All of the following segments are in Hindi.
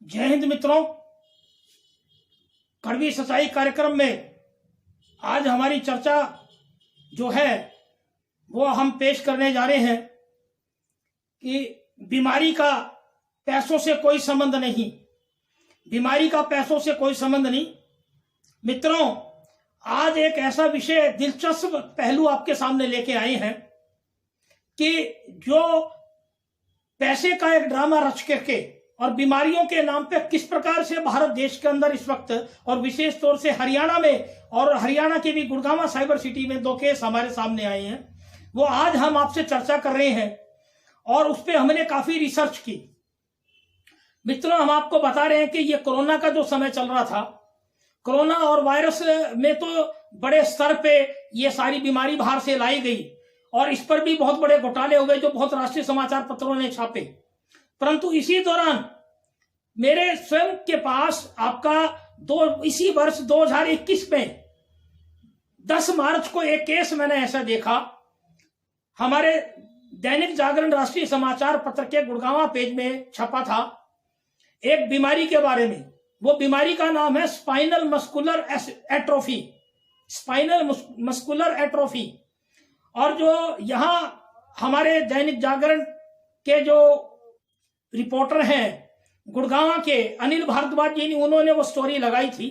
जय हिंद मित्रों, कड़वी सच्चाई कार्यक्रम में आज हमारी चर्चा जो है वो हम पेश करने जा रहे हैं कि बीमारी का पैसों से कोई संबंध नहीं। बीमारी का पैसों से कोई संबंध नहीं। मित्रों, आज एक ऐसा विषय दिलचस्प पहलू आपके सामने लेके आए हैं कि जो पैसे का एक ड्रामा रच करके और बीमारियों के नाम पे किस प्रकार से भारत देश के अंदर इस वक्त और विशेष तौर से हरियाणा में और हरियाणा के भी गुड़गांव साइबर सिटी में 2 केस हमारे सामने आए हैं, वो आज हम आपसे चर्चा कर रहे हैं और उस पर हमने काफी रिसर्च की। मित्रों, हम आपको बता रहे हैं कि ये कोरोना का जो समय चल रहा था, कोरोना और वायरस में तो बड़े स्तर पे ये सारी बीमारी बाहर से लाई गई और इस पर भी बहुत बड़े घोटाले हो गए जो बहुत राष्ट्रीय समाचार पत्रों ने छापे। परंतु इसी दौरान मेरे स्वयं के पास इसी वर्ष 2021 में 10 मार्च को एक केस मैंने ऐसा देखा। हमारे दैनिक जागरण राष्ट्रीय समाचार पत्र के गुड़गांव पेज में छपा था एक बीमारी के बारे में। वो बीमारी का नाम है spinal muscular atrophy. Spinal muscular atrophy. और जो यहाँ हमारे दैनिक जागरण के जो रिपोर्टर हैं गुड़गांव के अनिल भारद्वाज जी ने, उन्होंने वो स्टोरी लगाई थी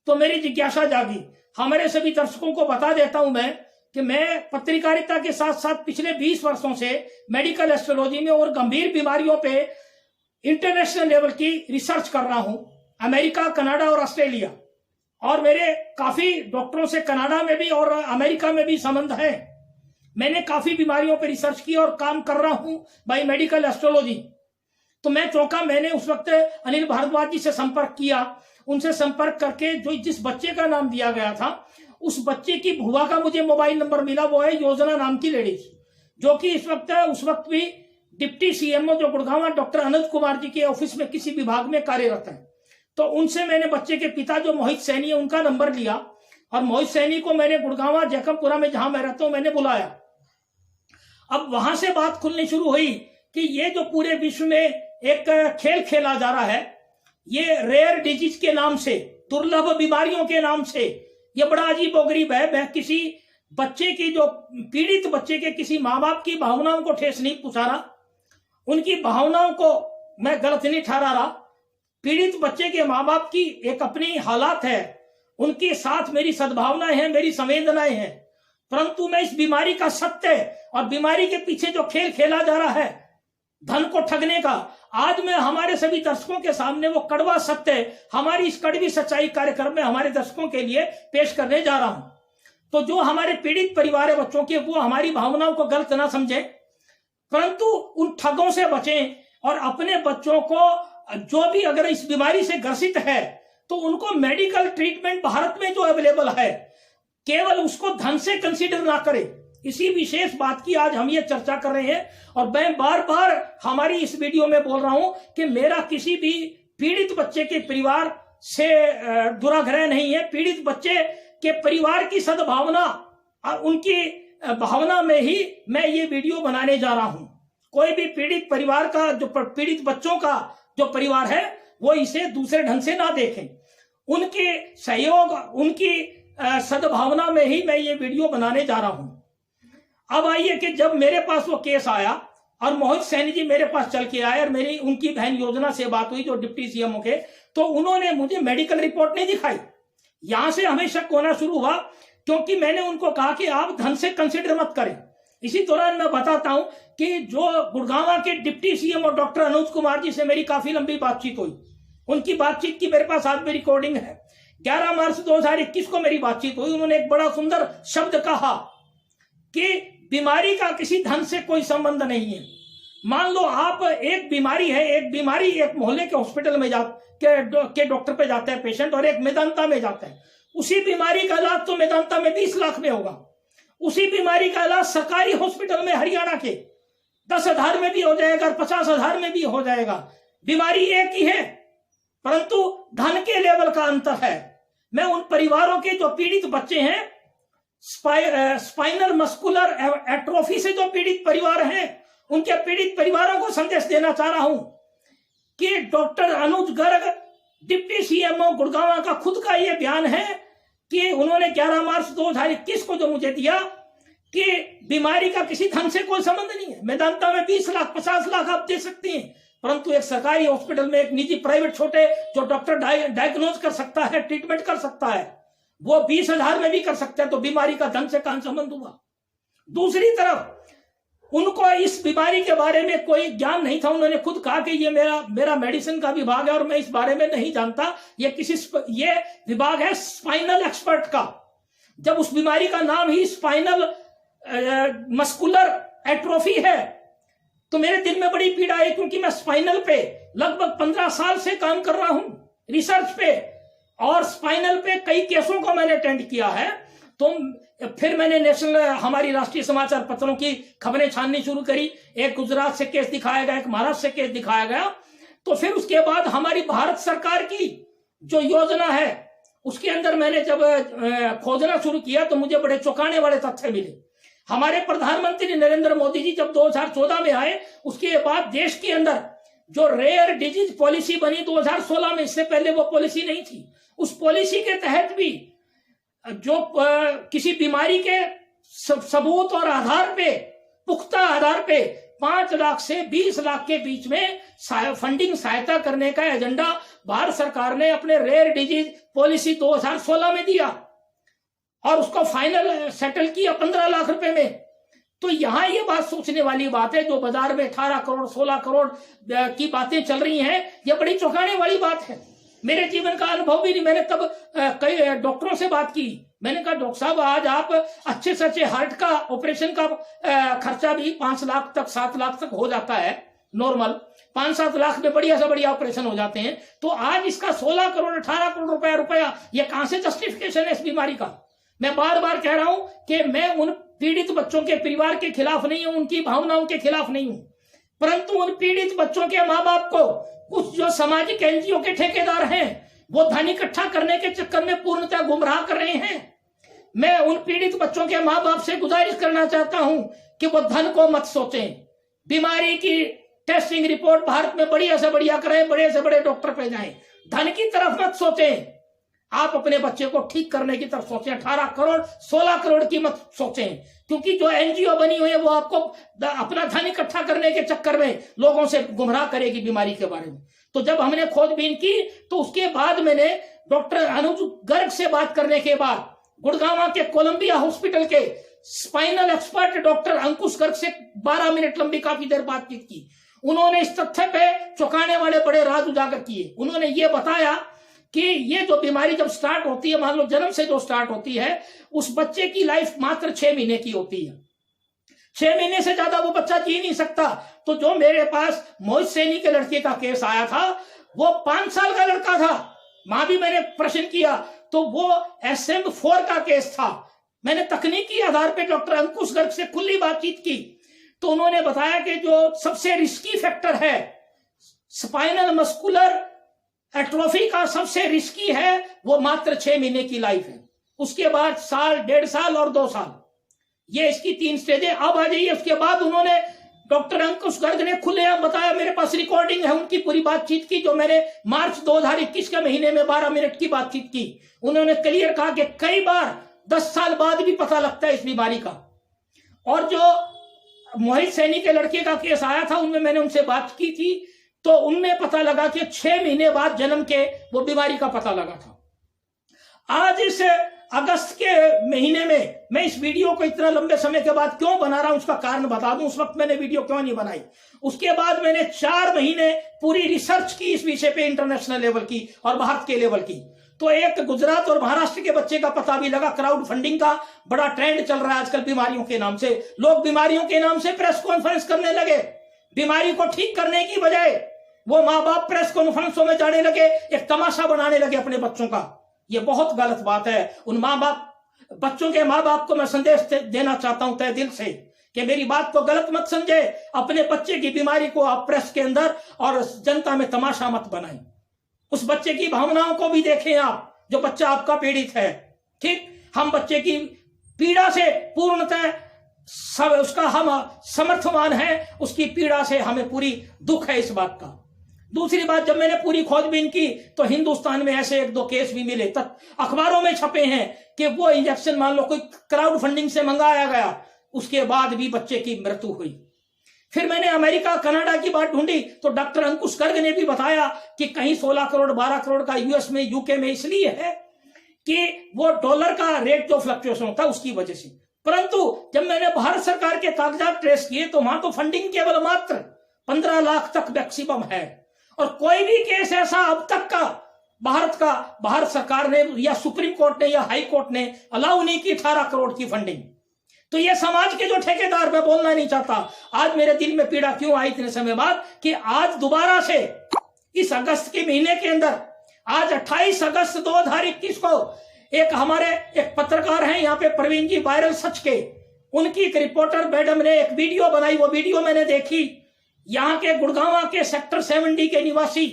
तो मेरी जिज्ञासा जागी। हमारे सभी दर्शकों को बता देता हूं मैं कि मैं पत्रकारिता के साथ साथ पिछले 20 वर्षों से मेडिकल एस्ट्रोलॉजी में और गंभीर बीमारियों पे इंटरनेशनल लेवल की रिसर्च कर रहा हूं, अमेरिका, कनाडा और ऑस्ट्रेलिया। और मेरे काफी डॉक्टरों से कनाडा में भी और अमेरिका में भी संबंध है। मैंने काफी बीमारियों पर रिसर्च की और काम कर रहा हूं बाय मेडिकल एस्ट्रोलॉजी। तो मैं चौंका। मैंने उस वक्त अनिल भारद्वाज जी से संपर्क किया। उनसे संपर्क करके जो जिस बच्चे का नाम दिया गया था उस बच्चे की भुआ का मुझे मोबाइल नंबर मिला। वो है योजना नाम की लेडीज, जो कि उस वक्त भी डिप्टी सीएमओ जो गुड़गांव डॉक्टर अनंत कुमार जी के ऑफिस में किसी विभाग में कार्यरत है। तो उनसे मैंने बच्चे के पिता जो मोहित सैनी है उनका नंबर लिया और मोहित सैनी को मैंने गुड़गांव जैकमपुरा में जहां मैं रहता हूं मैंने बुलाया। अब वहां से बात खुलनी शुरू हुई कि ये जो पूरे विश्व में एक खेल खेला जा रहा है, ये रेयर डिजीज के नाम से, दुर्लभ बीमारियों के नाम से, ये बड़ा अजीबोगरीब है। मैं किसी बच्चे की, जो पीड़ित बच्चे के किसी माँ बाप की भावनाओं को ठेस नहीं पहुंचा रहा, उनकी भावनाओं को मैं गलत नहीं ठहरा रहा। पीड़ित बच्चे के माँ बाप की एक अपनी हालात है, उनके साथ मेरी सद्भावनाएं हैं, मेरी संवेदनाएं हैं। परंतु मैं इस बीमारी का सत्य और बीमारी के पीछे जो खेल खेला जा रहा है धन को ठगने का, आज मैं हमारे सभी दर्शकों के सामने वो कड़वा सत्य हमारी इस कड़वी सच्चाई कार्यक्रम में हमारे दर्शकों के लिए पेश करने जा रहा हूं। तो जो हमारे पीड़ित परिवार है बच्चों के, वो हमारी भावनाओं को गलत ना समझें, परंतु उन ठगों से बचें और अपने बच्चों को जो भी अगर इस बीमारी से ग्रसित है तो उनको मेडिकल ट्रीटमेंट भारत में जो अवेलेबल है केवल उसको धन से कंसीडर ना करें। इसी विशेष बात की आज हम ये चर्चा कर रहे हैं। और मैं बार बार हमारी इस वीडियो में बोल रहा हूं कि मेरा किसी भी पीड़ित बच्चे के परिवार से दुराग्रह नहीं है। पीड़ित बच्चे के परिवार की सद्भावना और उनकी भावना में ही मैं ये वीडियो बनाने जा रहा हूं। कोई भी पीड़ित परिवार का, जो पीड़ित बच्चों का जो परिवार है, वो इसे दूसरे ढंग से ना देखें। उनके सहयोग, उनकी सद्भावना में ही मैं ये वीडियो बनाने जा रहा हूं। अब आइए कि जब मेरे पास वो केस आया और मोहित सैनी जी मेरे पास चल के आए और मेरी उनकी बहन योजना से बात हुई जो डिप्टी सीएमओ के, तो उन्होंने मुझे मेडिकल रिपोर्ट नहीं दिखाई। यहां से हमें शक होना शुरू हुआ क्योंकि मैंने उनको कहा कि आप धन से कंसिडर मत करें। इसी दौरान मैं बताता हूं कि जो गुड़गांव के डिप्टी सीएमओ डॉक्टर अनंत कुमार जी से मेरी काफी लंबी बातचीत हुई। उनकी बातचीत की मेरे पास आज भी रिकॉर्डिंग है। 11 मार्च 2021 को मेरी बातचीत हुई। उन्होंने एक बड़ा सुंदर शब्द कहा कि बीमारी का किसी धन से कोई संबंध नहीं है। मान लो आप एक बीमारी है, एक मोहल्ले के हॉस्पिटल में के डॉक्टर पे जाता है पेशेंट और एक मेदांता में जाता है। उसी बीमारी का इलाज तो मेदांता में 20 लाख में होगा। उसी बीमारी का इलाज सरकारी हॉस्पिटल में हरियाणा के 10,000 में भी हो जाएगा और 50,000 में भी हो जाएगा। बीमारी एक ही है, परंतु धन के लेवल का अंतर है। मैं उन परिवारों के जो पीड़ित बच्चे हैं, स्पाइनल मस्कुलर एट्रोफी से जो पीड़ित परिवार हैं, उनके पीड़ित परिवारों को संदेश देना चाह रहा हूं कि डॉक्टर अनुज गर्ग डिप्टी सीएमओ गुड़गांव का खुद का ये बयान है कि उन्होंने 11 मार्च 2021 को जो मुझे दिया कि बीमारी का किसी ढंग से कोई संबंध नहीं है। मैदानता में 20 लाख 50 लाख आप दे सकती हैं, परंतु एक सरकारी हॉस्पिटल में एक निजी प्राइवेट छोटे जो डॉक्टर डायग्नोज कर सकता है, ट्रीटमेंट कर सकता है, वो 20,000 में भी कर सकता है, तो बीमारी का ढंग से कहां संबंध हुआ। दूसरी तरफ उनको इस बीमारी के बारे में कोई ज्ञान नहीं था। उन्होंने खुद कहा कि ये मेरा मेडिसिन का विभाग है और मैं इस बारे में नहीं जानता, ये विभाग है स्पाइनल एक्सपर्ट का। जब उस बीमारी का नाम ही स्पाइनल मस्कुलर एट्रोफी है तो मेरे दिल में बड़ी पीड़ा है, क्योंकि मैं स्पाइनल पे लगभग 15 साल से काम कर रहा हूं रिसर्च पे, और स्पाइनल पे कई केसों को मैंने अटेंड किया है। तो फिर मैंने नेशनल हमारी राष्ट्रीय समाचार पत्रों की खबरें छाननी शुरू करी। एक गुजरात से केस दिखाया गया, एक महाराष्ट्र से केस दिखाया गया। तो फिर उसके बाद हमारी भारत सरकार की जो योजना है उसके अंदर मैंने जब खोजना शुरू किया तो मुझे बड़े चौंकाने वाले तथ्य मिले। हमारे प्रधानमंत्री नरेंद्र मोदी जी जब 2014 में आए, उसके बाद देश के अंदर जो रेयर डिजीज पॉलिसी बनी 2016 में, इससे पहले वो पॉलिसी नहीं थी। उस पॉलिसी के तहत भी जो किसी बीमारी के सबूत और आधार पे, पुख्ता आधार पे 5 लाख से 20 लाख के बीच में फंडिंग सहायता करने का एजेंडा भारत सरकार ने अपने रेयर डिजीज पॉलिसी 2016 में दिया और उसको फाइनल सेटल किया 15 लाख रुपए में। तो यहां ये बात सोचने वाली बात है, जो बाजार में 18 करोड़ 16 करोड़ की बातें चल रही हैं, ये बड़ी चौंकाने वाली बात है। मेरे जीवन का अनुभव भी नहीं। मैंने तब कई डॉक्टरों से बात की। मैंने कहा डॉक्टर साहब आज आप अच्छे से अच्छे हार्ट का ऑपरेशन का खर्चा भी 5 लाख तक 7 लाख तक हो जाता है, नॉर्मल 5-7 लाख में बढ़िया से बढ़िया ऑपरेशन हो जाते हैं। तो आज इसका 16 करोड़ 18 करोड़ रुपया ये कहां से जस्टिफिकेशन है इस बीमारी का। मैं बार बार कह रहा हूं कि मैं उन पीड़ित बच्चों के परिवार के खिलाफ नहीं हूं, उनकी भावनाओं के खिलाफ नहीं हूं, परंतु उन पीड़ित बच्चों के माँ बाप को कुछ जो सामाजिक एनजीओ के ठेकेदार हैं वो धन इकट्ठा करने के चक्कर में पूर्णतः गुमराह कर रहे हैं। मैं उन पीड़ित बच्चों के माँ बाप से गुजारिश करना चाहता हूं कि वो धन को मत सोचें। बीमारी की टेस्टिंग रिपोर्ट भारत में बढ़िया से बढ़िया करें, बड़े से बड़े डॉक्टर पे जाएं, धन की तरफ मत सोचें। आप अपने बच्चे को ठीक करने की तरफ सोचें। 18 करोड़ 16 करोड़ की मत सोचें, क्योंकि जो एनजीओ बनी हुई है वो आपको अपना धन इकट्ठा करने के चक्कर में लोगों से गुमराह करेगी बीमारी के बारे में। तो जब हमने खोजबीन की तो उसके बाद मैंने डॉक्टर अनुज गर्ग से बात करने के बाद गुड़गांव के कोलंबिया हॉस्पिटल के स्पाइनल एक्सपर्ट डॉक्टर अंकुश गर्ग से 12 मिनट लंबी काफी देर बातचीत की। उन्होंने इस तथ्य पे चौंकाने वाले बड़े राज उजागर किए। उन्होंने ये बताया कि ये जो बीमारी जब स्टार्ट होती है, मान लो जन्म से जो स्टार्ट होती है, उस बच्चे की लाइफ मात्र 6 महीने की होती है। 6 महीने से ज्यादा वो बच्चा जी नहीं सकता। तो जो मेरे पास मोहित सैनी के लड़के का केस आया था वो 5 साल का लड़का था। वहां भी मैंने प्रश्न किया तो वो SM4 का केस था। मैंने तकनीकी आधार पर डॉक्टर अंकुश गर्ग से खुली बातचीत की तो उन्होंने बताया कि जो सबसे रिस्की फैक्टर है स्पाइनल मस्कुलर एट्रोफी का, सबसे रिस्की है वो मात्र 6 महीने की लाइफ है। उसके बाद साल, 1.5 साल और 2 साल, ये इसकी 3 स्टेज है। अब आ जाइए, उसके बाद उन्होंने डॉक्टर अंकुश गर्ग ने खुलेआम बताया, मेरे पास रिकॉर्डिंग है उनकी पूरी बातचीत की जो मैंने मार्च 2021 के महीने में 12 मिनट की बातचीत की। उन्होंने क्लियर कहा कि कई बार 10 साल बाद भी पता लगता है इस बीमारी का। और जो मोहित सैनी के लड़के का केस आया था उनमें मैंने उनसे बात की थी तो उनमें पता लगा कि 6 महीने बाद जन्म के वो बीमारी का पता लगा था। आज इस अगस्त के महीने में मैं इस वीडियो को इतना लंबे समय के बाद क्यों बना रहा हूं उसका कारण बता दूं। उस वक्त मैंने वीडियो क्यों नहीं बनाई। उसके बाद मैंने 4 महीने पूरी रिसर्च की इस विषय पे, इंटरनेशनल लेवल की और भारत के लेवल की। तो एक गुजरात और महाराष्ट्र के बच्चे का पता भी लगा। क्राउड फंडिंग का बड़ा ट्रेंड चल रहा है आजकल बीमारियों के नाम से। लोग बीमारियों के नाम से प्रेस कॉन्फ्रेंस करने लगे। बीमारी को ठीक करने की बजाय वो माँ बाप प्रेस कॉन्फ्रेंसों में जाने लगे, एक तमाशा बनाने लगे अपने बच्चों का। ये बहुत गलत बात है। उन माँ बाप, बच्चों के माँ बाप को मैं संदेश देना चाहता हूं तहे दिल से कि मेरी बात को गलत मत समझे। अपने बच्चे की बीमारी को आप प्रेस के अंदर और जनता में तमाशा मत बनाएं। उस बच्चे की भावनाओं को भी देखें आप, जो बच्चा आपका पीड़ित है। ठीक, हम बच्चे की पीड़ा से पूर्णतः उसका हम समर्थवान है, उसकी पीड़ा से हमें पूरी दुख है इस बात का। दूसरी बात, जब मैंने पूरी खोजबीन की तो हिंदुस्तान में ऐसे एक दो केस भी मिले, अखबारों में छपे हैं कि वो इंजेक्शन मान लो कोई क्राउड फंडिंग से मंगाया गया, उसके बाद भी बच्चे की मृत्यु हुई। फिर मैंने अमेरिका कनाडा की बात ढूंढी तो डॉक्टर अंकुश गर्ग ने भी बताया कि कहीं 16 करोड़ 12 करोड़ का यूएस में यूके में इसलिए है कि वो डॉलर का रेट जो फ्लक्चुएशन होता है उसकी वजह से। परंतु जब मैंने भारत सरकार के कागजात ट्रेस किए तो वहां तो फंडिंग केवल मात्र 15 लाख तक मैक्सिमम है, और कोई भी केस ऐसा अब तक का भारत सरकार ने या सुप्रीम कोर्ट ने या हाई कोर्ट ने अलाउ नहीं की 18 करोड़ की फंडिंग। तो ये समाज के जो ठेकेदार, मैं बोलना नहीं चाहता, आज मेरे दिल में पीड़ा क्यों आई इतने समय बाद कि आज दोबारा से इस अगस्त के महीने के अंदर, आज 28 अगस्त 2021 को एक हमारे एक पत्रकार हैं यहाँ पे प्रवीण जी वायरल सच के, उनकी एक रिपोर्टर मैडम ने एक वीडियो बनाई, वो वीडियो मैंने देखी। यहाँ के गुड़गांव के सेक्टर 7D के निवासी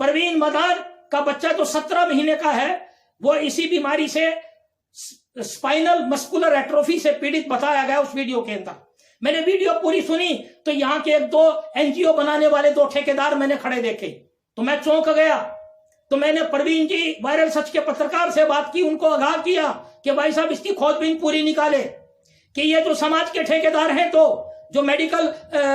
प्रवीण मदार का बच्चा जो 17 महीने का है, वो इसी बीमारी से स्पाइनल मस्कुलर एट्रोफी से पीड़ित बताया गया उस वीडियो के अंदर। मैंने वीडियो पूरी सुनी तो यहाँ के एक दो एनजीओ बनाने वाले 2 ठेकेदार मैंने खड़े देखे तो मैं चौंक गया। तो मैंने प्रवीण जी वायरल सच के पत्रकार से बात की, उनको आगाह किया कि भाई साहब इसकी खोजबीन पूरी निकाले कि ये जो समाज के ठेकेदार हैं तो जो मेडिकल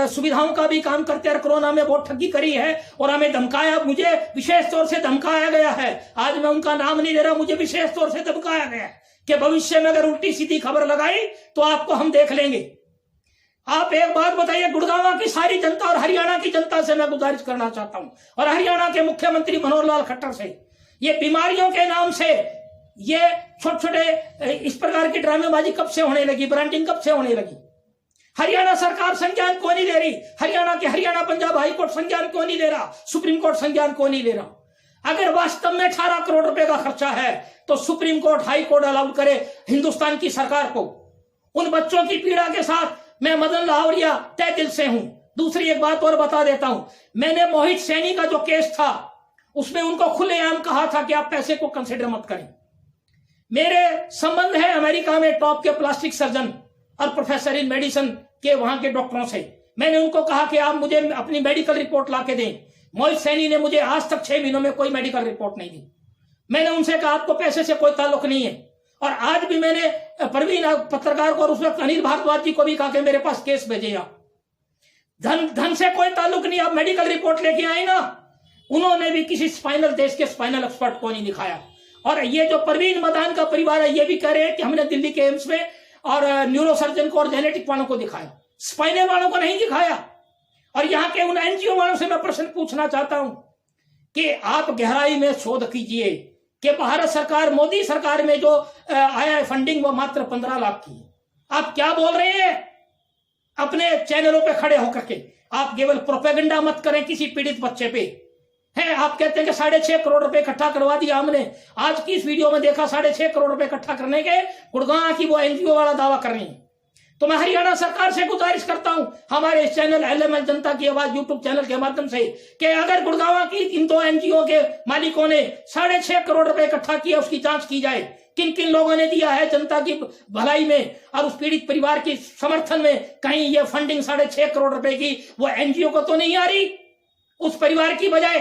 सुविधाओं का भी काम करते हैं, कोरोना में बहुत ठगी करी है और हमें धमकाया, मुझे विशेष तौर से धमकाया गया है। आज मैं उनका नाम नहीं ले रहा, मुझे विशेष तौर से धमकाया गया है कि भविष्य में अगर उल्टी सीधी खबर लगाई तो आपको हम देख लेंगे। आप एक बात बताइए, गुड़गांव की सारी जनता और हरियाणा की जनता से मैं गुजारिश करना चाहता हूं, और हरियाणा के मुख्यमंत्री मनोहर लाल खट्टर से, ये बीमारियों के नाम से ये छोटे छोटे इस प्रकार की ड्रामेबाजी कब से होने लगी, ब्रांडिंग कब से होने लगी? हरियाणा सरकार संज्ञान क्यों नहीं ले रही? हरियाणा पंजाब हाई कोर्ट संज्ञान क्यों नहीं ले रहा? सुप्रीम कोर्ट संज्ञान क्यों नहीं ले रहा? अगर वास्तव में 18 करोड़ रुपए का खर्चा है तो supreme court high court allow करे हिंदुस्तान की सरकार को। उन बच्चों की पीड़ा के साथ मैं मदन लाहौरिया तय दिल से हूं। दूसरी एक बात और बता देता हूं, मैंने मोहित सैनी का जो केस था उसमें उनको खुलेआम कहा था कि आप पैसे को कंसिडर मत करें। मेरे संबंध है अमेरिका में टॉप के प्लास्टिक सर्जन और प्रोफेसर इन मेडिसिन के वहां के डॉक्टरों से। मैंने उनको कहा कि आप मुझे अपनी मेडिकल रिपोर्ट ला के दें। मोहित सैनी ने मुझे आज तक 6 महीनों में कोई मेडिकल रिपोर्ट नहीं दी। मैंने उनसे कहा आपको पैसे से कोई ताल्लुक नहीं है। और आज भी मैंने प्रवीण पत्रकार को और उस वक्त अनिल भारद्वाज जी को भी कहा कि मेरे पास केस भेजे आप। धन से कोई ताल्लुक नहीं, आप मेडिकल रिपोर्ट लेके आए ना। उन्होंने भी किसी स्पाइनल देश के स्पाइनल एक्सपर्ट को नहीं दिखाया। और ये जो प्रवीण मदान का परिवार है ये भी कह रहे हैं कि हमने दिल्ली के एम्स में और न्यूरोसर्जन को और जेनेटिक वालों को दिखाया, स्पाइनल वालों को नहीं दिखाया। और यहाँ के उन एनजीओ वालों से मैं प्रश्न पूछना चाहता हूं कि आप गहराई में शोध कीजिए कि भारत सरकार, मोदी सरकार में जो आया है फंडिंग वो मात्र 15 लाख की। आप क्या बोल रहे हैं अपने चैनलों पे खड़े होकर के? आप केवल प्रोपेगेंडा मत करें किसी पीड़ित बच्चे पे। है आप कहते हैं कि 6.5 करोड़ रुपए इकट्ठा करवा दिया हमने। आज की इस वीडियो में देखा 6.5 करोड़ रुपए इकट्ठा करने के गुड़गांव की वो एनजीओ वाला दावा कर रही है। तो मैं हरियाणा सरकार से गुजारिश करता हूं हमारे इस चैनल एलएमएल जनता की आवाज यूट्यूब चैनल के माध्यम से कि अगर गुड़गांव की इन 2 एनजीओ के मालिकों ने 6.5 करोड़ रुपए इकट्ठा किया, उसकी जांच की जाए। किन किन लोगों ने दिया है जनता की भलाई में और उस पीड़ित परिवार के समर्थन में? कहीं ये फंडिंग 6.5 करोड़ रुपए की वो एनजीओ को तो नहीं आ रही, उस परिवार की बजाय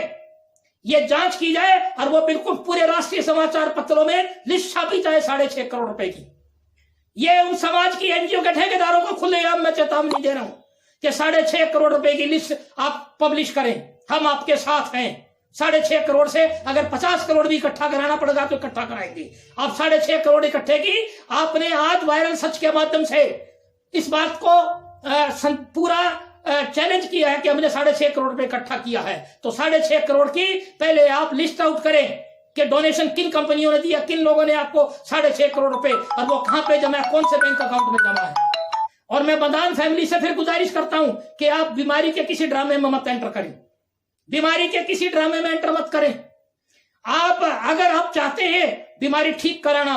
ये जांच की जाए और वो बिल्कुल पूरे राष्ट्रीय समाचार पत्रों में लिस्ट छापी जाए 6.5 करोड़ रुपए की। ये उन समाज की एनजीओ के ठेकेदारों को खुलेआम मैं चेतावनी दे रहा हूं कि 6.5 करोड़ रुपए की लिस्ट आप पब्लिश करें, हम आपके साथ हैं। 6.5 करोड़ से अगर 50 करोड़ भी इकट्ठा कराना पड़ेगा तो इकट्ठा कराएंगे। आप 6.5 करोड़ इकट्ठे की आपने आज वायरल सच के माध्यम से इस बात को पूरा चैलेंज किया है कि हमने 6.5 करोड़ रुपए इकट्ठा किया है। तो 6.5 करोड़ की पहले आप लिस्ट आउट करें कि डोनेशन किन कंपनियों ने दिया, किन लोगों ने आपको 6.5 करोड़ रुपए, और वो कहां पे जमा है, कौन से बैंक अकाउंट में जमा है। और मैं मदान फैमिली से फिर गुजारिश करता हूं कि आप बीमारी के किसी ड्रामे में मत एंटर करें, बीमारी के किसी ड्रामे में एंटर मत करें। आप अगर आप चाहते हैं बीमारी ठीक कराना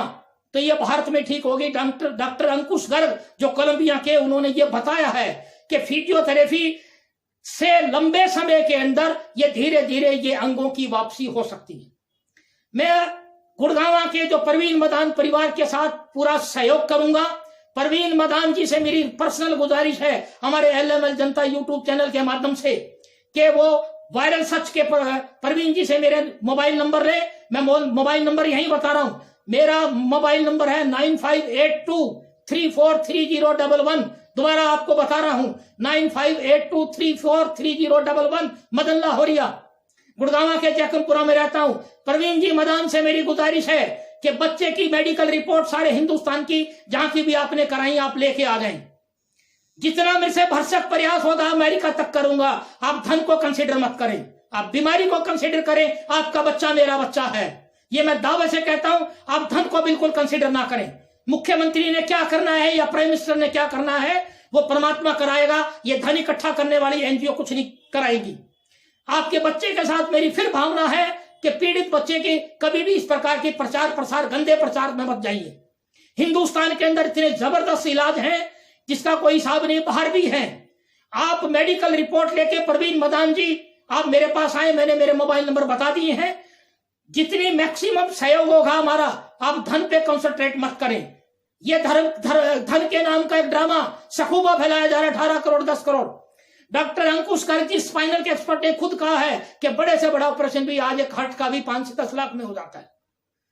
तो ये भारत में ठीक होगी। डॉक्टर अंकुश गर्ग जो कोलंबिया के, उन्होंने ये बताया है कि फिजियोथेरेपी से लंबे समय के अंदर ये धीरे धीरे ये अंगों की वापसी हो सकती है। मैं गुड़गांव के जो प्रवीण मदान परिवार के साथ पूरा सहयोग करूंगा। प्रवीण मदान जी से मेरी पर्सनल गुजारिश है हमारे एलएमएल जनता यूट्यूब चैनल के माध्यम से कि वो वायरल सच के परवीन जी से मेरे मोबाइल नंबर ले, मैं मोबाइल नंबर यहीं बता रहा हूं। मेरा मोबाइल नंबर है 9582343011। दोबारा आपको बता रहा हूं 9582343011। मदन लाहौरिया, गुड़गांव के जैकनपुरा में रहता हूं। प्रवीण जी, मदान से मेरी गुजारिश है कि बच्चे की मेडिकल रिपोर्ट सारे हिंदुस्तान की जहां की भी आपने कराई आप लेके आ जाएं। जितना मेरे से भरसक प्रयास होगा अमेरिका तक करूंगा। आप धन को कंसीडर मत करें, आप बीमारी को कंसीडर करें। आपका बच्चा मेरा बच्चा है, ये मैं दावे से कहता हूं। आप धन को बिल्कुल कंसीडर ना करें। मुख्यमंत्री ने क्या करना है या प्राइम मिनिस्टर ने क्या करना है वो परमात्मा कराएगा। ये धन इकट्ठा करने वाली एनजीओ कुछ नहीं कराएगी। आपके बच्चे के साथ मेरी फिर भावना है कि पीड़ित बच्चे के कभी भी इस प्रकार के प्रचार प्रसार, गंदे प्रचार में मत जाइए। हिंदुस्तान के अंदर इतने जबरदस्त इलाज हैं जिसका कोई हिसाब नहीं, बाहर भी है। आप मेडिकल रिपोर्ट लेके प्रवीण मदान जी आप मेरे पास आए, मैंने मेरे मोबाइल नंबर बता दिए हैं। जितनी मैक्सिमम सहयोग होगा हमारा, आप धन पे कंसंट्रेट मत करें। ये धन के नाम का एक ड्रामा सखूबा फैलाया जा रहा है। 18 करोड़ 10 करोड़। डॉक्टर अंकुश गर्ग स्पाइनल के एक्सपर्ट ने खुद कहा है कि बड़े से बड़ा ऑपरेशन भी आज एक हार्ट का भी 5 से 10 लाख में हो जाता है।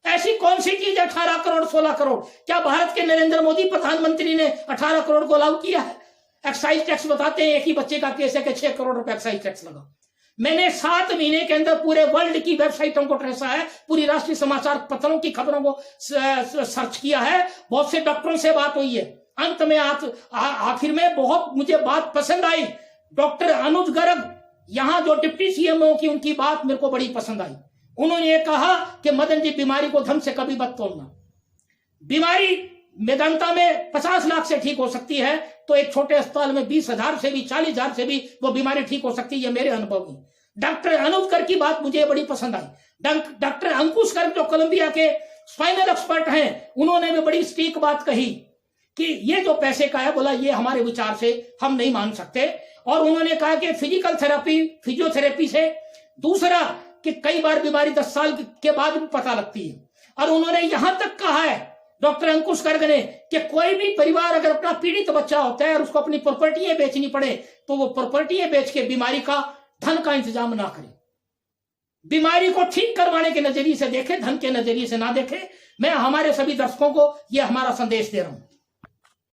ऐसी कौन सी चीज 18 करोड़ 16 करोड़? क्या भारत के नरेंद्र मोदी प्रधानमंत्री ने 18 करोड़ को लागू किया है? एक्साइज टैक्स बताते हैं, एक ही बच्चे का केस है कि 6 करोड़ रुपए एक्साइज टैक्स लगा। मैंने 7 महीने के अंदर पूरे वर्ल्ड की वेबसाइटों को ट्रेसा है, पूरी राष्ट्रीय समाचार पत्रों की खबरों को सर्च किया है, बहुत से डॉक्टरों से बात हुई है। अंत में आखिर में बहुत मुझे बात पसंद आई। डॉक्टर अनुज गर्ग, यहां जो डिप्टी सीएमओ की उनकी बात मेरे को बड़ी पसंद आई। उन्होंने ये कहा कि मदन जी बीमारी को धन से कभी मत तोड़ना। बीमारी मेदांता में 50 लाख से ठीक हो सकती है, तो एक छोटे अस्पताल में 20,000 से भी 40,000 से भी वो बीमारी ठीक हो सकती है। ये मेरे अनुभव में डॉक्टर अनुज गर्ग की बात मुझे बड़ी पसंद आई। डॉक्टर अंकुश गर्ग जो कोलंबिया के स्पाइनल एक्सपर्ट हैं, उन्होंने भी बड़ी सटीक बात कही कि ये जो पैसे का है, बोला ये हमारे विचार से हम नहीं मान सकते। और उन्होंने कहा कि फिजिकल थेरेपी, फिजियोथेरेपी से, दूसरा कि कई बार बीमारी 10 साल के बाद भी पता लगती है। और उन्होंने यहां तक कहा है डॉक्टर अंकुश गर्ग ने कि कोई भी परिवार अगर अपना पीड़ित बच्चा होता है और उसको अपनी प्रॉपर्टियां बेचनी पड़े तो वो प्रॉपर्टियां बेच के बीमारी का, धन का इंतजाम ना करे। बीमारी को ठीक करवाने के नजरिए से देखे, धन के नजरिए से ना देखे। मैं हमारे सभी दर्शकों को यह हमारा संदेश दे रहा हूं।